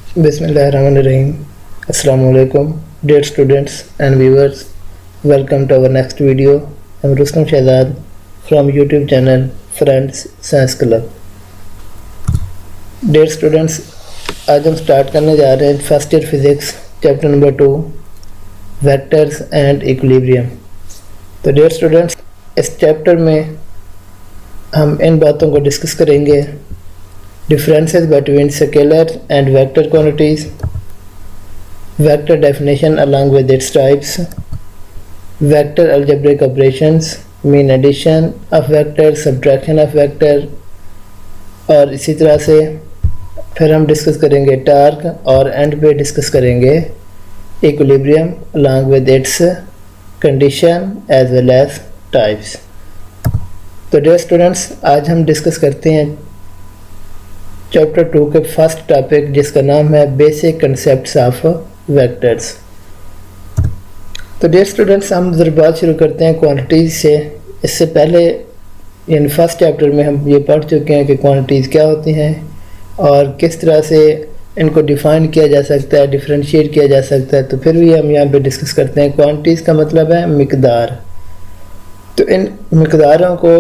Bismillahirrahmanirrahim. Assalamualaikum, dear students and viewers. Welcome to our next video. I'm Rustam Shahzad from YouTube channel Friends Science Club. Dear students, आज हम start करने जा रहे हैं first year physics chapter number 2 vectors and equilibrium. तो dear students, इस chapter में हम इन बातों को डिस्कस करेंगे: differences between scalar and vector quantities, vector definition along with its types, vector algebraic operations, mean addition of vector, subtraction of vector, और इसी तरह से फिर हम डिस्कस करेंगे टार्क और एंड पे डिस्कस करेंगे equilibrium along with its condition as well as types। तो डियर स्टूडेंट्स, आज हम डिस्कस करते हैं चैप्टर 2 के फर्स्ट टॉपिक जिसका नाम है बेसिक कंसेप्ट्स ऑफ वेक्टर्स। तो डियर स्टूडेंट्स, हम ज़रा बात शुरू करते हैं क्वांटिटीज़ से। इससे पहले इन फर्स्ट चैप्टर में हम ये पढ़ चुके हैं कि क्वांटिटीज़ क्या होती हैं और किस तरह से इनको डिफ़ाइन किया जा सकता है, डिफरेंशिएट किया जा सकता है। तो फिर भी हम यहाँ पे डिस्कस करते हैं। क्वांटिटीज़ का मतलब है मिकदार। तो इन मिकदारों को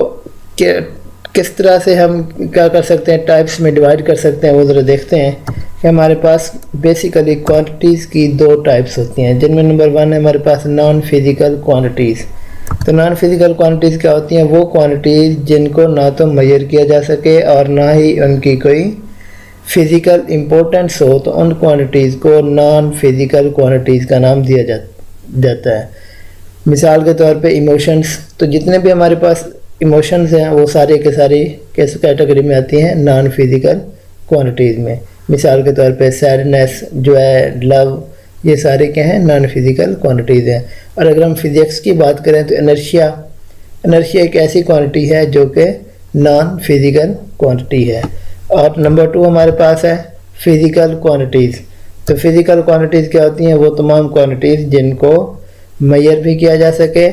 किस तरह से हम क्या कर सकते हैं, टाइप्स में डिवाइड कर सकते हैं, वो ज़रा देखते हैं कि हमारे पास बेसिकली क्वांटिटीज़ की दो टाइप्स होती हैं, जिनमें नंबर 1 है हमारे पास नॉन फिज़िकल क्वांटिटीज़। तो नॉन फिज़िकल क्वांटिटीज़ क्या होती हैं? वो क्वांटिटीज़ जिनको ना तो मेजर किया जा सके और ना ही उनकी कोई फिज़िकल इम्पोर्टेंस हो, तो उन क्वांटिटीज़ को नॉन फिज़िकल क्वांटिटीज़ का नाम दिया जाता है। मिसाल के तौर पे इमोशंस, तो जितने भी हमारे पास इमोशंस हैं वो सारे के सारे किस कैटेगरी में आती हैं? नॉन फिज़िकल क्वांटिटीज़ में। मिसाल के तौर पे सैडनेस, जो है लव, ये सारे क्या हैं? नॉन फिज़िकल क्वांटिटीज़ हैं। और अगर हम फिज़िक्स की बात करें तो एनर्शिया एक ऐसी क्वांटिटी है जो कि नॉन फिज़िकल क्वांटिटी है। और नंबर 2 हमारे पास है फिज़िकल क्वांटिटीज़। तो फिज़िकल क्वांटिटीज़ क्या होती हैं? वो तमाम क्वांटिटीज़ जिनको मेजर भी किया जा सके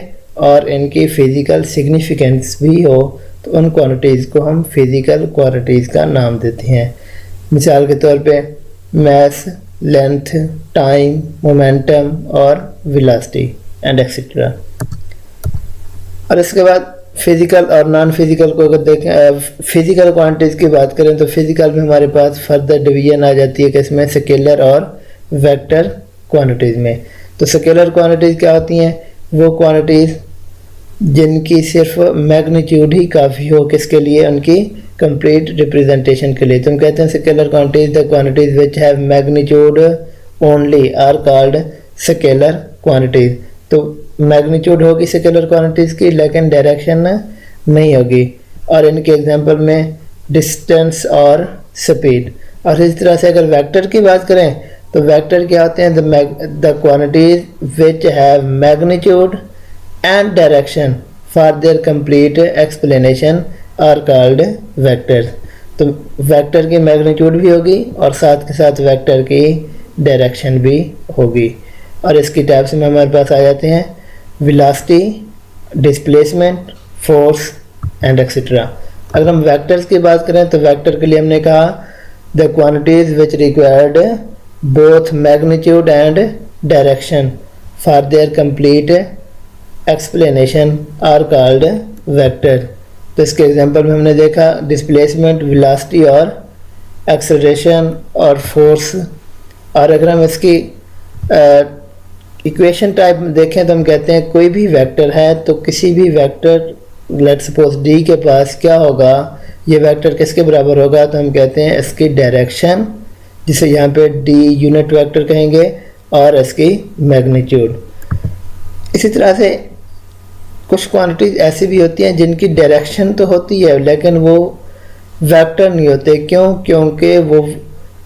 और इनकी फ़िज़िकल सिग्निफिकेंस भी हो, तो उन क्वांटिटीज़ को हम फिज़िकल क्वांटिटीज़ का नाम देते हैं। मिसाल के तौर पे मास, लेंथ, टाइम, मोमेंटम और वेलोसिटी एंड एक्सेट्रा। और इसके बाद फिज़िकल और नॉन फिज़िकल को अगर देखें, फिज़िकल क्वांटिटीज़ की बात करें तो फिज़िकल में हमारे पास फर्दर डिवीजन आ जाती है कि इसमें स्केलर और वेक्टर क्वांटिटीज़ में। तो स्केलर क्वांटिटीज़ क्या होती हैं? वो क्वांटिटीज़ जिनकी सिर्फ मैग्नीट्यूड ही काफ़ी हो, किसके लिए? उनकी कंप्लीट रिप्रेजेंटेशन के लिए। तो हम कहते हैं scalar quantities the quantities which have magnitude only are called scalar quantities. तो मैग्नीट्यूड होगी स्केलर क्वांटिटीज की, लेकिन डायरेक्शन नहीं होगी। और इनके एग्जांपल में डिस्टेंस और स्पीड। और इस तरह से अगर वेक्टर की बात करें तो वेक्टर क्या होते हैं? The quantities which have magnitude and direction for their complete explanation are called vectors। तो वेक्टर की मैग्नीट्यूड भी होगी और साथ के साथ वेक्टर की डायरेक्शन भी होगी। और इसकी टाइप्स में हमारे पास आ जाते हैं velocity, displacement, force and etcetera. अगर हम वेक्टर्स की बात करें तो वेक्टर के लिए हमने कहा the quantities which required both magnitude and direction for their complete explanation are called vector. तो इसके एग्जांपल में हमने देखा डिस्प्लेसमेंट, वेलोसिटी और एक्सेलरेशन और फोर्स। और अगर हम इसकी इक्वेशन टाइप देखें तो हम कहते हैं कोई भी वेक्टर है तो किसी भी वेक्टर, लेट्स सपोज डी के पास क्या होगा? ये वेक्टर किसके बराबर होगा? तो हम कहते हैं इसकी डायरेक्शन, जिसे यहाँ पे डी यूनिट वेक्टर कहेंगे, और इसकी मैग्नीट्यूड। इसी तरह से कुछ क्वांटिटीज ऐसी भी होती हैं जिनकी डायरेक्शन तो होती है लेकिन वो वेक्टर नहीं होते। क्यों? क्योंकि वो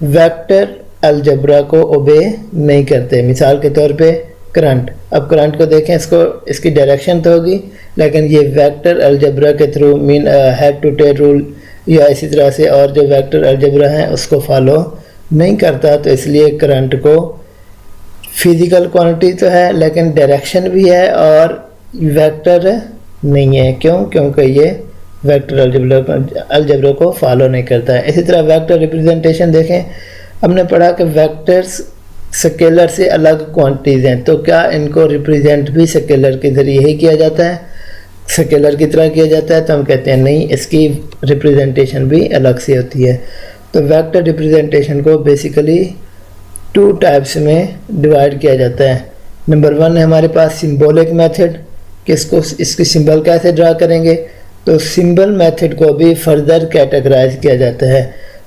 वेक्टर अलजेब्रा को ओबे नहीं करते। मिसाल के तौर पे करंट। अब करंट को देखें, इसकी डायरेक्शन तो होगी लेकिन ये वेक्टर अलजेब्रा के through mean have to tail rule या इसी तरह से और जो वेक्टर अलजेब्रा हैं उसको फॉलो नहीं करता। तो इसलिए करंट को फिज़िकल क्वांटिटी तो है लेकिन डायरेक्शन भी है और वेक्टर नहीं है। क्यों? क्योंकि ये वेक्टर अलजेब्रा को फॉलो नहीं करता है। इसी तरह वेक्टर रिप्रेजेंटेशन देखें हमने पढ़ा कि वेक्टर्स स्केलर से अलग क्वांटिटीज़ हैं, तो क्या इनको रिप्रेजेंट भी स्केलर के ज़रिए ही किया जाता है, स्केलर की तरह किया जाता है? तो हम कहते हैं नहीं, इसकी रिप्रेजेंटेशन भी अलग से होती है। तो वेक्टर रिप्रेजेंटेशन को बेसिकली 2 टाइप्स में डिवाइड किया जाता है। नंबर 1 है हमारे पास सिंबॉलिक मेथड, कि इसकी सिंबल कैसे ड्रा करेंगे। तो सिंबल मेथड को भी फर्दर कैटेगराइज किया जाता है।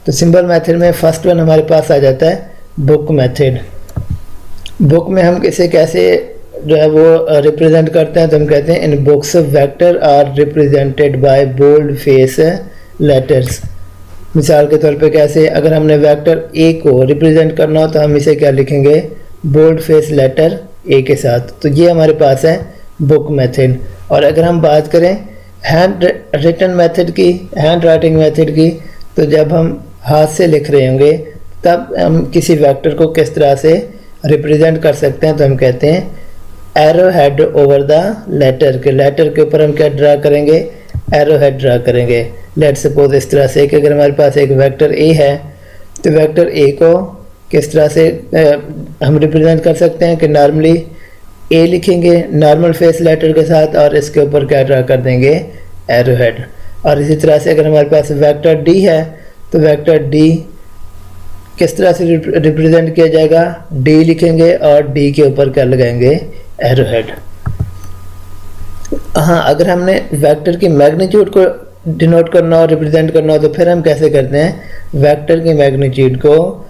तो सिंबल मेथड में फर्स्ट वन हमारे पास आ जाता है बुक मेथड। बुक में हम इसे कैसे जो है वो रिप्रेजेंट करते हैं, तो हम कहते हैं in books vector are represented by bold face letters. मिसाल के तौर पे कैसे, अगर हमने वेक्टर ए को रिप्रेजेंट करना हो तो हम इसे क्या लिखेंगे, बोल्ड फेस लेटर ए के साथ। तो ये हमारे पास है बुक मेथड। और अगर हम बात करें हैंड रिटन मेथड की, हैंड राइटिंग मेथड की, तो जब हम हाथ से लिख रहे होंगे तब हम किसी वेक्टर को किस तरह से रिप्रेजेंट कर सकते हैं, तो हम कहते हैं arrow head over the letter के ऊपर हम क्या ड्रा करेंगे, एरो हेड ड्रा करेंगे। लेट सपोज इस तरह से कि अगर हमारे पास एक वेक्टर ए है तो वेक्टर ए को किस तरह से हम रिप्रेजेंट कर सकते हैं कि नॉर्मली ए लिखेंगे नॉर्मल फेस लेटर के साथ और इसके ऊपर क्या ड्रा कर देंगे, एरो हेड। और इसी तरह से अगर हमारे पास वेक्टर डी है तो वेक्टर डी किस तरह से रिप्रेजेंट किया जाएगा, डी लिखेंगे और डी के ऊपर क्या लगाएंगे, एरो हेड। हाँ, अगर हमने वेक्टर की मैग्नीट्यूड को डिनोट करना हो, रिप्रेजेंट करना हो, तो फिर हम कैसे करते हैं, वेक्टर की मैग्नीट्यूड को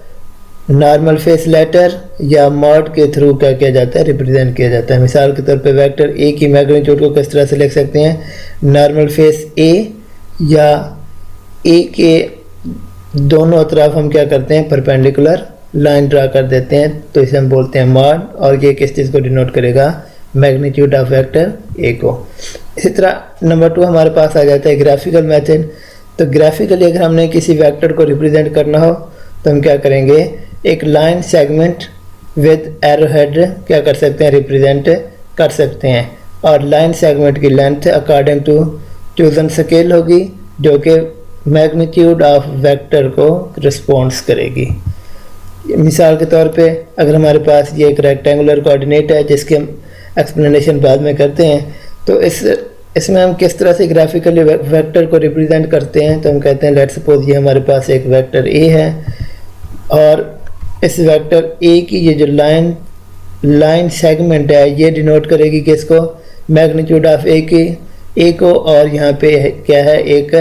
नॉर्मल फेस लेटर या मॉड के थ्रू क्या किया जाता है, रिप्रेजेंट किया जाता है। मिसाल के तौर पे वेक्टर ए की मैग्नीट्यूड को किस तरह से लिख सकते हैं, नॉर्मल फेस ए या ए के दोनों तरफ हम क्या करते हैं, परपेंडिकुलर लाइन ड्रा कर देते हैं, तो इसे हम बोलते हैं मॉड। और ये किस चीज़ को डिनोट करेगा, मैग्नीट्यूड ऑफ वेक्टर ए को। इसी तरह नंबर 2 हमारे पास आ जाता है ग्राफिकल मेथड। तो ग्राफिकली अगर हमने किसी वेक्टर को रिप्रेजेंट करना हो तो हम क्या करेंगे, एक line segment with arrow head क्या कर सकते हैं, रिप्रेजेंट कर सकते हैं। और लाइन सेगमेंट की length according to chosen scale होगी जो कि मैग्नीट्यूड ऑफ वेक्टर को रिस्पॉन्स करेगी। मिसाल के तौर पे अगर हमारे पास ये एक रेक्टेंगुलर कोऑर्डिनेट है जिसकी हम एक्सप्लेनेशन बाद में करते हैं, तो इसमें हम किस तरह से ग्राफिकली वेक्टर को रिप्रेजेंट करते हैं, तो हम कहते हैं लेट सपोज ये हमारे पास एक वेक्टर ए है और इस वेक्टर ए की ये जो लाइन सेगमेंट है ये डिनोट करेगी किसको, मैग्नीट्यूड ऑफ ए को, और यहाँ पे क्या है, एक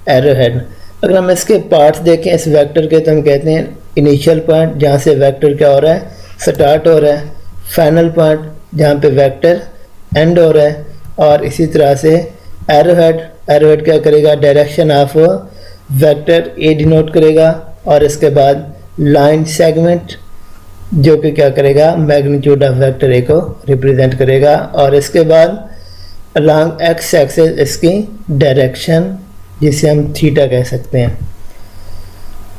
एरो हेड। अगर हम इसके पार्ट्स देखें इस वेक्टर के, तो हम कहते हैं इनिशियल पॉइंट जहाँ से वेक्टर क्या हो रहा है, स्टार्ट हो रहा है, फाइनल पॉइंट जहाँ पे वेक्टर एंड हो रहा है, और इसी तरह से एरो हेड क्या करेगा, direction of vector A denote करेगा, और इसके बाद लाइन सेगमेंट जो कि क्या करेगा, मैग्नीट्यूड ऑफ वेक्टर ए को रिप्रेजेंट करेगा, और इसके बाद अलॉन्ग एक्स एक्सिस इसकी डायरेक्शन जिसे हम थीटा कह सकते हैं।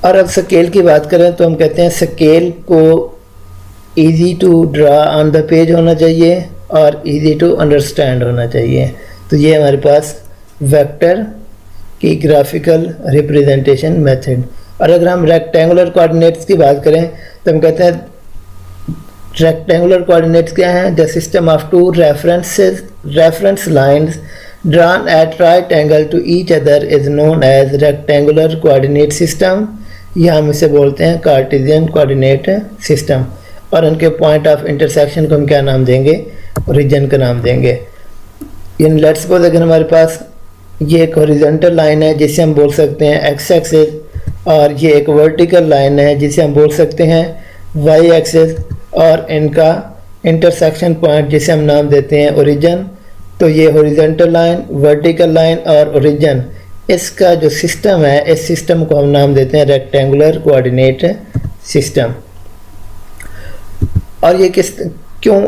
और अब स्केल की बात करें तो हम कहते हैं स्केल को easy to draw on the page होना चाहिए और इजी टू अंडरस्टैंड होना चाहिए। तो ये हमारे पास वेक्टर की ग्राफिकल रिप्रेजेंटेशन मेथड। और अगर हम रेक्टेंगुलर कोऑर्डिनेट्स की बात करें तो हम कहते हैं रेक्टेंगुलर कोऑर्डिनेट्स क्या हैं, the system of two reference lines drawn at right angle to each other is known as rectangular coordinate system, या हम इसे बोलते हैं कार्टेशियन कोऑर्डिनेट सिस्टम। और उनके पॉइंट ऑफ इंटरसेक्शन को हम क्या नाम देंगे, ओरिजिन का नाम देंगे। इन लेट्स सपोज अगर हमारे पास ये एक हॉरिजॉन्टल लाइन है जिसे हम बोल सकते हैं एक्स एक्सिस, और ये एक वर्टिकल लाइन है जिसे हम बोल सकते हैं वाई एक्सिस, और इनका इंटरसेक्शन पॉइंट जिसे हम नाम देते हैं ओरिजिन। तो ये हॉरिजॉन्टल लाइन, वर्टिकल लाइन और ओरिजिन, इसका जो सिस्टम है इस सिस्टम को हम नाम देते हैं रेक्टेंगुलर कोऑर्डिनेट सिस्टम। और ये क्यों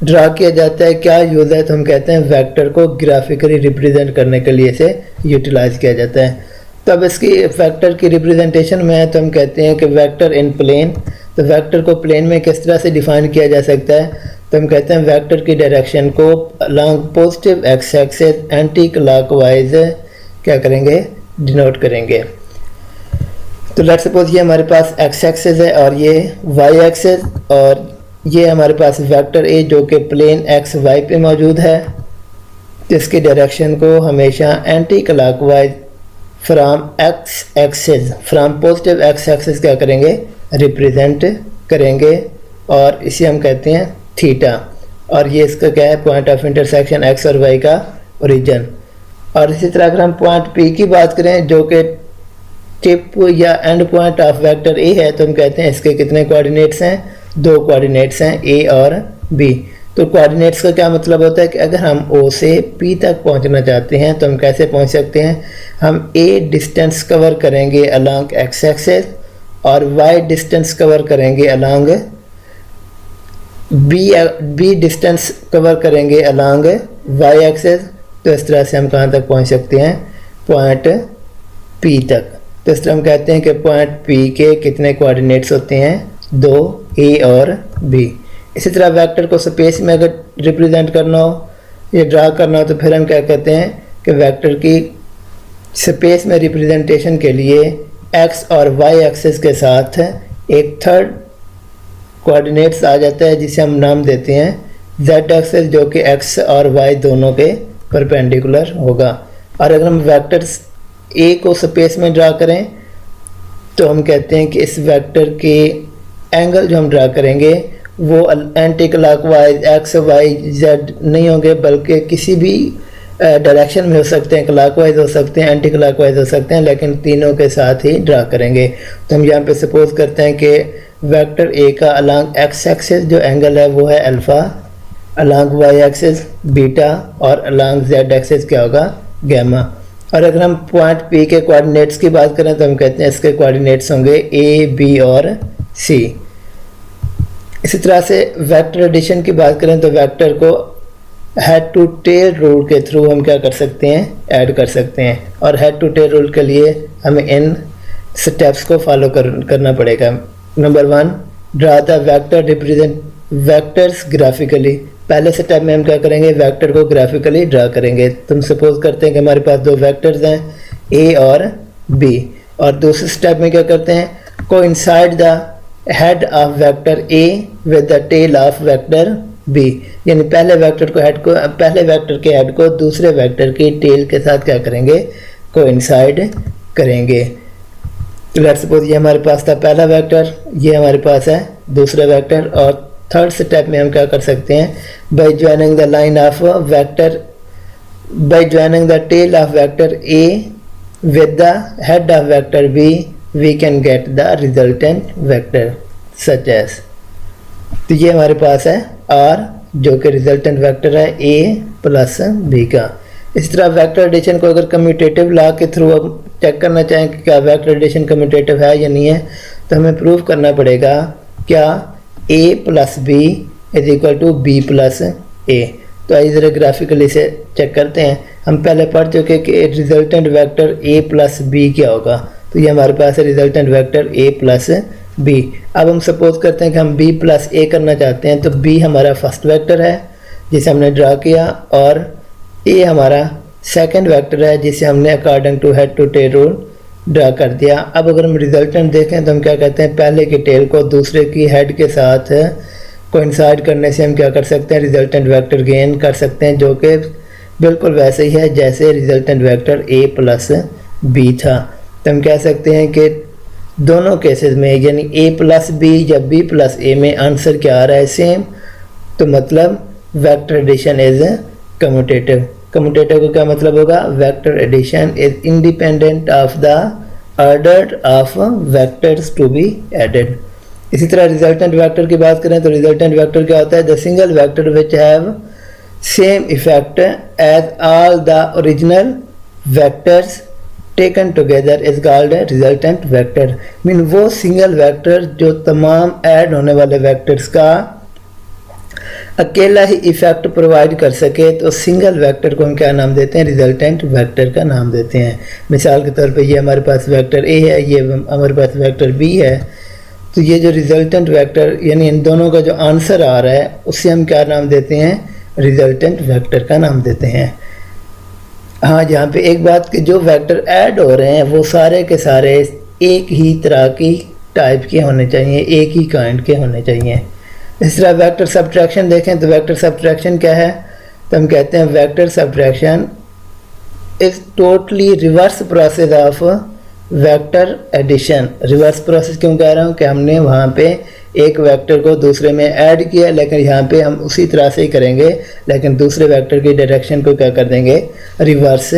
ड्रा किया जाता है, क्या यूज़ है, तो हम कहते हैं वेक्टर को ग्राफिकली रिप्रेजेंट करने के लिए इसे यूटिलाइज किया जाता है। तब इसकी वेक्टर की रिप्रेजेंटेशन में है तो हम कहते हैं कि वेक्टर इन प्लेन। तो वेक्टर को प्लेन में किस तरह से डिफाइन किया जा सकता है, तो हम कहते हैं वेक्टर की डायरेक्शन को along positive x axis anti clockwise क्या करेंगे, डिनोट करेंगे। तो तो लेट्स सपोज ये हमारे पास एक्स एक्सेस है और ये वाई एक्सेस, और ये हमारे पास वेक्टर ए जो कि प्लेन एक्स वाई पे मौजूद है, जिसकी डायरेक्शन को हमेशा anti clockwise from x axis, from positive x axis क्या करेंगे, रिप्रेजेंट करेंगे, और इसे हम कहते हैं थीटा। और ये इसका क्या है, पॉइंट ऑफ इंटरसेक्शन एक्स और वाई का ओरिजिन। और इसी तरह अगर हम पॉइंट पी की बात करें जो कि टिप या एंड पॉइंट ऑफ वेक्टर ए है, तो हम कहते हैं इसके कितने कोऑर्डिनेट्स हैं, 2 कोऑर्डिनेट्स हैं, ए और बी। तो कोऑर्डिनेट्स का क्या मतलब होता है कि अगर हम ओ से पी तक पहुंचना चाहते हैं तो हम कैसे पहुंच सकते हैं, हम ए डिस्टेंस कवर करेंगे अलोंग एक्स एक्सेस और वाई डिस्टेंस कवर करेंगे अलोंग बी डिस्टेंस कवर करेंगे अलोंग वाई एक्सेस। तो इस तरह से हम कहाँ तक पहुंच सकते हैं, पॉइंट पी तक। तो इस तरह हम कहते हैं कि पॉइंट पी के कितने कोऑर्डिनेट्स होते हैं, 2, ए और बी। इसी तरह वेक्टर को स्पेस में अगर रिप्रेजेंट करना हो या ड्रा करना हो तो फिर हम क्या कहते हैं कि वेक्टर की स्पेस में रिप्रेजेंटेशन के लिए एक्स और वाई एक्सेस के साथ एक थर्ड कोऑर्डिनेट्स आ जाता है जिसे हम नाम देते हैं जेड एक्सेस, जो कि एक्स और वाई दोनों के परपेंडिकुलर होगा। और अगर हम वेक्टर्स ए को स्पेस में ड्रा करें तो हम कहते हैं कि इस वेक्टर के एंगल जो हम ड्रा करेंगे वो anti clockwise x y z नहीं होंगे, बल्कि किसी भी डायरेक्शन में हो सकते हैं, क्लॉकवाइज हो सकते हैं, एंटी क्लॉकवाइज हो सकते हैं, लेकिन तीनों के साथ ही ड्रा करेंगे। तो हम यहाँ पे सपोज करते हैं कि वेक्टर ए का अलोंग एक्स एक्सिस जो एंगल है वो है alpha, along y axis beta और अलोंग जेड एक्सिस क्या होगा, गामा। और अगर हम पॉइंट पी के कोऑर्डिनेट्स की बात करें तो हम कहते हैं इसके कोऑर्डिनेट्स होंगे ए बी और सी। इसी तरह से वेक्टर एडिशन की बात करें तो वेक्टर को हेड टू टेल रूल के थ्रू हम क्या कर सकते हैं, ऐड कर सकते हैं। और हेड टू टेल रूल के लिए हमें इन स्टेप्स को फॉलो करना पड़ेगा। Number 1, draw the vector represent vectors graphically. पहले स्टेप में हम क्या करेंगे, वेक्टर को ग्राफिकली ड्रा करेंगे। तुम सपोज करते हैं कि हमारे पास 2 वेक्टर्स हैं ए और बी, और दूसरे स्टेप में क्या करते हैं, coincide the head of vector a with the tail of vector b, यानी पहले वेक्टर के हेड को दूसरे वेक्टर की टेल के साथ क्या करेंगे, कोइंसाइड करेंगे। लेट्स सपोज ये हमारे पास था पहला वेक्टर, ये हमारे पास है दूसरा वेक्टर। और थर्ड स्टेप में हम क्या कर सकते हैं, by joining the line of vector, by joining the tail of vector a with the head of vector b we can get the resultant vector such as. तो ये हमारे पास है आर जो कि रिजल्टेंट वेक्टर है ए प्लस बी का। इस तरह वेक्टर एडिशन को अगर कम्यूटेटिव लॉ के थ्रू हम चेक करना चाहें कि क्या वेक्टर एडिशन कम्यूटेटिव है या नहीं है, तो हमें प्रूव करना पड़ेगा क्या a plus B is equal to B plus A. तो आइए ज़रा ग्राफिकली से चेक करते हैं। हम पहले पढ़ चुके कि resultant vector a plus b क्या होगा, तो ये हमारे पास है resultant vector a plus b. अब हम सपोज करते हैं कि हम b प्लस ए करना चाहते हैं, तो b हमारा फर्स्ट वेक्टर है जिसे हमने ड्रा किया, और a हमारा सेकंड वेक्टर है जिसे हमने according to head to tail rule draw कर दिया। अब अगर हम रिजल्टेंट देखें तो हम क्या कहते हैं, पहले की टेल को दूसरे की हेड के साथ कोइंसाइड करने से हम क्या कर सकते हैं, रिजल्टेंट वेक्टर गेन कर सकते हैं, जो कि बिल्कुल वैसे ही है जैसे resultant vector a plus b था। तो हम कह सकते हैं कि दोनों केसेस में यानी a प्लस बी या b प्लस ए में आंसर क्या आ रहा है, सेम। तो मतलब vector addition is commutative. Commutative का क्या मतलब होगा, vector addition is independent of the order of vectors to be added. इसी तरह रिजल्टेंट वेक्टर की बात करें तो रिजल्टेंट वेक्टर क्या होता है, the single vector which have same effect as all the original vectors taken together is called resultant vector. Mean वो सिंगल वेक्टर जो तमाम ऐड होने वाले वेक्टर्स का अकेला ही इफेक्ट प्रोवाइड कर सके, तो सिंगल वेक्टर को हम क्या नाम देते हैं, रिजल्टेंट वेक्टर का नाम देते हैं। मिसाल के तौर पे ये हमारे पास वेक्टर ए है, ये हमारे पास वेक्टर बी है, तो ये जो रिजल्टेंट वेक्टर यानी इन दोनों का जो आंसर आ रहा है उससे हम क्या नाम देते हैं, रिजल्टेंट वेक्टर का नाम देते हैं। हाँ, यहाँ पे एक बात कि जो वेक्टर ऐड हो रहे हैं वो सारे के सारे एक ही तरह की टाइप के होने चाहिए, एक ही काइंड के होने चाहिए। इस तरह वेक्टर सब्ट्रैक्शन देखें तो वेक्टर सब्ट्रैक्शन क्या है, तो हम कहते हैं vector subtraction is totally reverse process of vector addition. Reverse process क्यों कह रहा हूँ कि हमने वहाँ पे एक वेक्टर को दूसरे में ऐड किया, लेकिन यहाँ पे हम उसी तरह से ही करेंगे, लेकिन दूसरे वेक्टर की डायरेक्शन को क्या कर देंगे, रिवर्स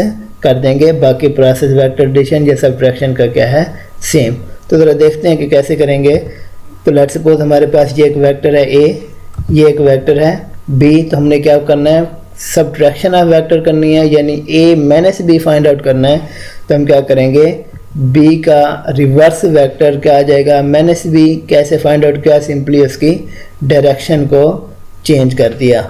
कर देंगे। बाकी प्रोसेस वेक्टर एडिशन या सब्ट्रैक्शन का क्या है, सेम। तो ज़रा देखते हैं कि कैसे करेंगे। तो लेट्स सपोज हमारे पास ये एक वेक्टर है ए, ये एक वेक्टर है बी, तो हमने क्या करना है, सब्ट्रैक्शन ऑफ वेक्टर करनी है, यानी ए माइनस बी फाइंड आउट करना है। तो हम क्या करेंगे, बी का रिवर्स वेक्टर क्या आ जाएगा, माइनस बी। कैसे फाइंड आउट किया, सिंपली उसकी डायरेक्शन को चेंज कर दिया।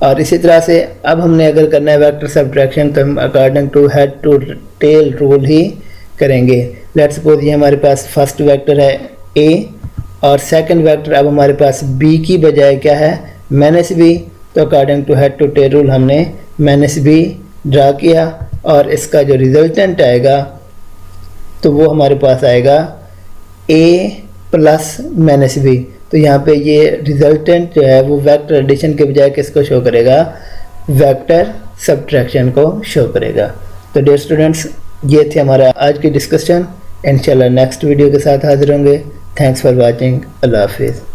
और इसी तरह से अब हमने अगर करना है वेक्टर सब्ट्रैक्शन तो हम according to head to tail rule ही करेंगे। लेट्स सपोज ये हमारे पास फर्स्ट वेक्टर है ए और सेकंड वेक्टर अब हमारे पास बी की बजाय क्या है, माइनस बी। तो according to head to tail rule हमने माइनस बी ड्रा किया और इसका जो रिजल्टेंट आएगा तो वो हमारे पास आएगा ए प्लस माइनस बी। तो यहाँ पे ये रिजल्टेंट जो है वो वेक्टर एडिशन के बजाय किसको शो करेगा, वेक्टर सब्ट्रैक्शन को शो करेगा। तो डियर स्टूडेंट्स, ये थे हमारा आज की डिस्कशन। इंशाल्लाह नेक्स्ट वीडियो के साथ हाजिर होंगे। Thanks for watching. अल्लाह हाफिज़।